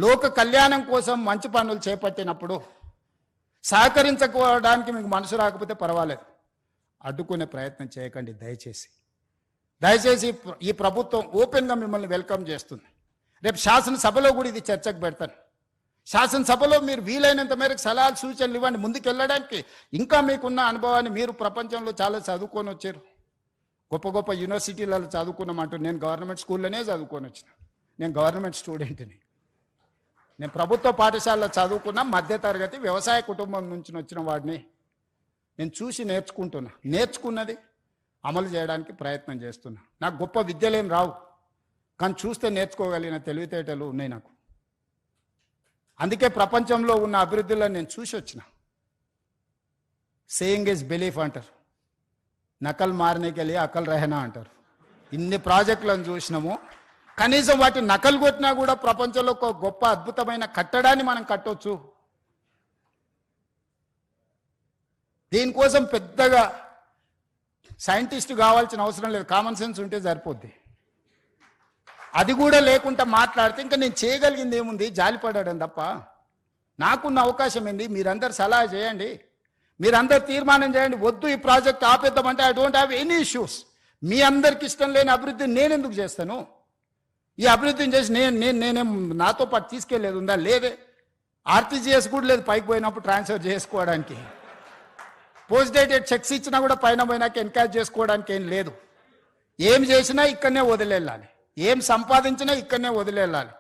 లోక కళ్యాణం కోసం మంచి పనులు చేపట్టినప్పుడు సహకరించుకోవడానికి మీకు మనసు రాకపోతే పర్వాలేదు, అడ్డుకునే ప్రయత్నం చేయకండి దయచేసి. దయచేసి ఈ ప్రభుత్వం ఓపెన్గా మిమ్మల్ని వెల్కమ్ చేస్తుంది. రేపు శాసనసభలో కూడా ఇది చర్చకు పెడతాను. శాసనసభలో మీరు వీలైనంత మేరకు సలహాలు సూచనలు ఇవ్వండి ముందుకెళ్ళడానికి. ఇంకా మీకున్న అనుభవాన్ని, మీరు ప్రపంచంలో చాలా చదువుకొని వచ్చారు, గొప్ప గొప్ప యూనివర్సిటీలలో చదువుకున్నామంటూ. నేను గవర్నమెంట్ స్కూల్లోనే చదువుకొని వచ్చిన, నేను గవర్నమెంట్ స్టూడెంట్ని. నేను ప్రభుత్వ పాఠశాలలో చదువుకున్న మధ్యతరగతి వ్యవసాయ కుటుంబం నుంచి వచ్చిన వాడిని. నేను చూసి నేర్చుకున్నది అమలు చేయడానికి ప్రయత్నం చేస్తున్నా. నాకు గొప్ప విద్యలేం రావు, కానీ చూస్తే నేర్చుకోగలిగిన తెలివితేటలు ఉన్నాయి నాకు. అందుకే ప్రపంచంలో ఉన్న అభివృద్ధిలో నేను చూసి వచ్చిన. సేయింగ్ ఇస్ బిలీఫ్ అంటారు, నకల్ మారనేకి వెళ్ళి అకల్ రహనా అంటారు. ఇన్ని ప్రాజెక్టులను చూసినాము, కనీసం వాటి నకలు కొట్టినా కూడా ప్రపంచంలో ఒక గొప్ప అద్భుతమైన కట్టడాన్ని మనం కట్టవచ్చు. దీనికోసం పెద్దగా సైంటిస్ట్ కావాల్సిన అవసరం లేదు, కామన్ సెన్స్ ఉంటే సరిపోద్ది. అది కూడా లేకుండా మాట్లాడితే ఇంకా నేను చేయగలిగింది ఏముంది, జాలిపడడం తప్ప. నాకున్న అవకాశం ఏంది, మీరందరు సలహా చేయండి, మీరందరు తీర్మానం చేయండి. వద్దు ఈ ప్రాజెక్ట్ ఆపేద్దామంటే I don't have any issues. మీ అందరికి ఇష్టం లేని అభివృద్ధిని నేను ఎందుకు చేస్తాను? ఈ అభివృద్ధిని చేసి నేనేం నాతో పాటు తీసుకెళ్లేదు ఉందా? లేదే. ఆర్టీజీఎస్ కూడా లేదు పైకి పోయినప్పుడు ట్రాన్స్ఫర్ చేసుకోవడానికి. పోస్ట్ డేటెడ్ చెక్స్ ఇచ్చినా కూడా పైన పోయినాక ఎన్కరేజ్ చేసుకోవడానికి ఏం లేదు. ఏం చేసినా ఇక్కడనే వదిలేళ్ళాలి, ఏం సంపాదించినా ఇక్కడనే వదిలేళ్ళాలి.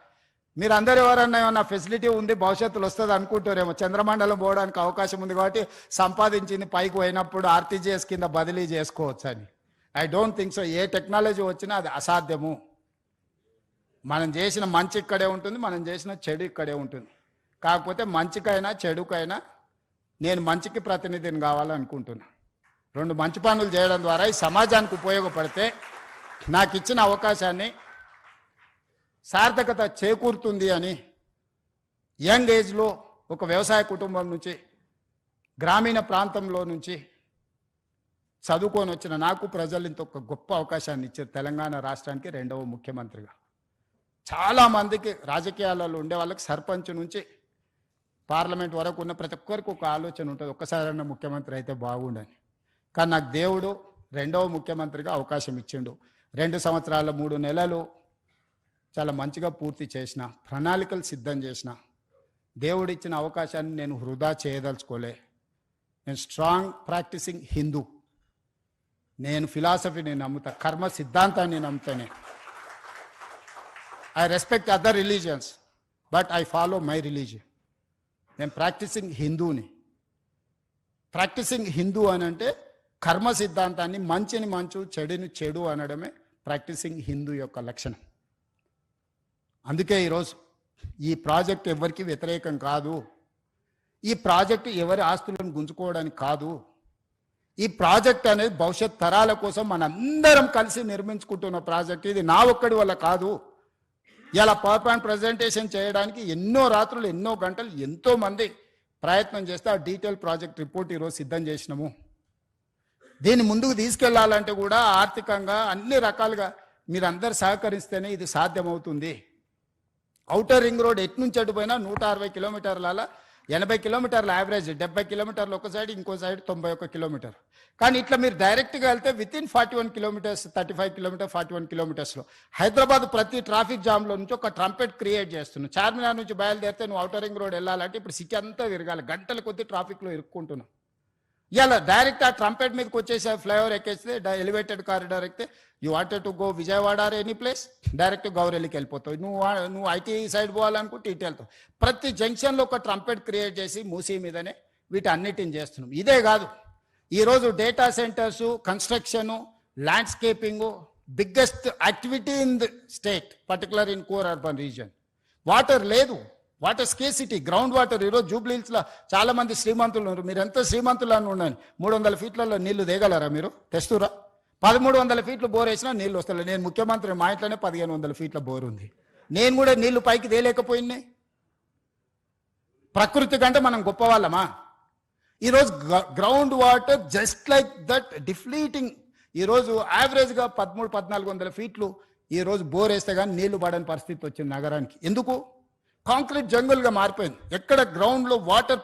మీరు అందరు ఎవరన్నా ఏమన్నా ఫెసిలిటీ ఉంది భవిష్యత్తులో వస్తుంది అనుకుంటారేమో, చంద్రమండలం పోవడానికి అవకాశం ఉంది కాబట్టి సంపాదించింది పైకి పోయినప్పుడు ఆర్టీజీఎస్ కింద బదిలీ చేసుకోవచ్చు అని. I don't think so. A technology వచ్చినా అది అసాధ్యము. మనం చేసిన మంచి ఇక్కడే ఉంటుంది, మనం చేసిన చెడు ఇక్కడే ఉంటుంది. కాకపోతే మంచికైనా చెడుకైనా నేను మంచికి ప్రతినిధిని కావాలనుకుంటున్నా. 2 మంచి పనులు చేయడం ద్వారా ఈ సమాజానికి ఉపయోగపడితే నాకు ఇచ్చిన అవకాశాన్ని సార్థకత చేకూరుతుంది అని యంగ్ ఏజ్లో ఒక వ్యవసాయ కుటుంబం నుంచి, గ్రామీణ ప్రాంతంలో నుంచి చదువుకొని వచ్చిన నాకు ప్రజలు ఇంత ఒక గొప్ప అవకాశాన్ని ఇచ్చారు. తెలంగాణ రాష్ట్రానికి 2వ ముఖ్యమంత్రిగా. చాలామందికి రాజకీయాలలో ఉండే వాళ్ళకి సర్పంచ్ నుంచి పార్లమెంట్ వరకు ఉన్న ప్రతి ఒక్కరికి ఒక ఆలోచన ఉంటుంది, ఒక్కసారైనా ముఖ్యమంత్రి అయితే బాగుండని. కానీ నాకు దేవుడు 2వ ముఖ్యమంత్రిగా అవకాశం ఇచ్చిండు. 2 సంవత్సరాల 3 నెలలు చాలా మంచిగా పూర్తి చేసిన, ప్రణాళికలు సిద్ధం చేసిన. దేవుడు ఇచ్చిన అవకాశాన్ని నేను వృధా చేయదలుచుకోలే. నేను స్ట్రాంగ్ ప్రాక్టీసింగ్ హిందూ. నేను ఫిలాసఫీని నమ్ముతా, కర్మ సిద్ధాంతాన్ని నమ్ముతానే. I respect other religions, but I follow my religion. నేను ప్రాక్టీసింగ్ హిందూని. ప్రాక్టీసింగ్ హిందూ అని అంటే కర్మ సిద్ధాంతాన్ని, మంచిని మంచు, చెడుని చెడు అనడమే ప్రాక్టీసింగ్ హిందూ యొక్క లక్షణం. అందుకే ఈరోజు ఈ ప్రాజెక్ట్ ఎవరికి వ్యతిరేకం కాదు. ఈ ప్రాజెక్టు ఎవరి ఆస్తులను గుంజుకోవడానికి కాదు. ఈ ప్రాజెక్ట్ అనేది భవిష్యత్ తరాల కోసం మనందరం కలిసి నిర్మించుకుంటున్న ప్రాజెక్ట్. ఇది నా ఒక్కడి వల్ల కాదు. ఇలా పవర్ పాయింట్ ప్రజెంటేషన్ చేయడానికి ఎన్నో రాత్రులు, ఎన్నో గంటలు, ఎంతో మంది ప్రయత్నం చేస్తే ఆ డీటెయిల్ ప్రాజెక్ట్ రిపోర్ట్ ఈరోజు సిద్ధం చేసినాము. దీన్ని ముందుకు తీసుకెళ్లాలంటే కూడా ఆర్థికంగా అన్ని రకాలుగా మీరందరూ సహకరిస్తేనే ఇది సాధ్యమవుతుంది. ఔటర్ రింగ్ రోడ్ ఎటు నుంచి అటు పోయినా 160 కిలోమీటర్ల, 80 కిలోమీటర్ల యావరేజ్, 70 కిలోమీటర్లు ఒక సైడ్, ఇంకో సైడ్ 91 కిలోమీటర్. కానీ ఇట్లా మీరు డైరెక్ట్గా వెళ్తే వితిన్ 41 కిలోమీటర్స్, 35 కిలోమీటర్, 41 కిలోమీటర్స్లో హైదరాబాద్ ప్రతి ట్రాఫిక్ జామ్లో నుంచి ఒక ట్రంపెట్ క్రియేట్ చేస్తున్నావు. చార్మినార్ నుంచి బయలుదేరితే నువ్వు ఔటర్ రింగ్ రోడ్ వెళ్ళాలంటే ఇప్పుడు సిటీ అంతా తిరగాలి, గంటల కొద్ది ట్రాఫిక్లో ఇరుక్కుంటున్నావు. ఇలా డైరెక్ట్ ఆ ట్రంపెట్ మీదకి వచ్చేసి ఫ్లైఓవర్ ఎక్కేస్తే, ఎలివేటెడ్ కారిడార్ ఎక్కితే, you wanted to go Vijayawada or any place, direct గౌరెల్లికి వెళ్ళిపోతావు. నువ్వు ఐటీ సైడ్ పోవాలనుకుంటే ఇటు వెళ్తావు. ప్రతి జంక్షన్లో ఒక ట్రంపెట్ క్రియేట్ చేసి మూసీ మీదనే వీటి అన్నిటిని చేస్తున్నాం. ఇదే కాదు, ఈరోజు data centres, construction, landscaping biggest activity in the state, particular in core urban region. Water లేదు, వాటర్ స్కేసిటీ, గ్రౌండ్ వాటర్. ఈరోజు జూబ్లీహిల్స్లో చాలా మంది శ్రీమంతులు ఉన్నారు. మీరు ఎంత శ్రీమంతులు అని ఉండండి, 300 ఫీట్లలో నీళ్లు దిగలరా? మీరు తెస్తురా? 1300 ఫీట్లు బోర్ వేసినా నీళ్ళు వస్తలే. నేను ముఖ్యమంత్రి, మా ఇంట్లోనే 1500 ఫీట్ల బోర్ ఉంది. నేను కూడా నీళ్లు పైకి తేలేకపోయినాయి. ప్రకృతి కంటే మనం గొప్పవాళ్ళమా? ఈరోజు ground water just like that depleting. ఈరోజు యావరేజ్గా 1300-1400 ఫీట్లు ఈరోజు బోర్ వేస్తే కానీ నీళ్లు పడని పరిస్థితి వచ్చింది నగరానికి. ఎందుకు? కాంక్రీట్ జంగుల్గా మారిపోయింది. ఎక్కడ గ్రౌండ్లో వాటర్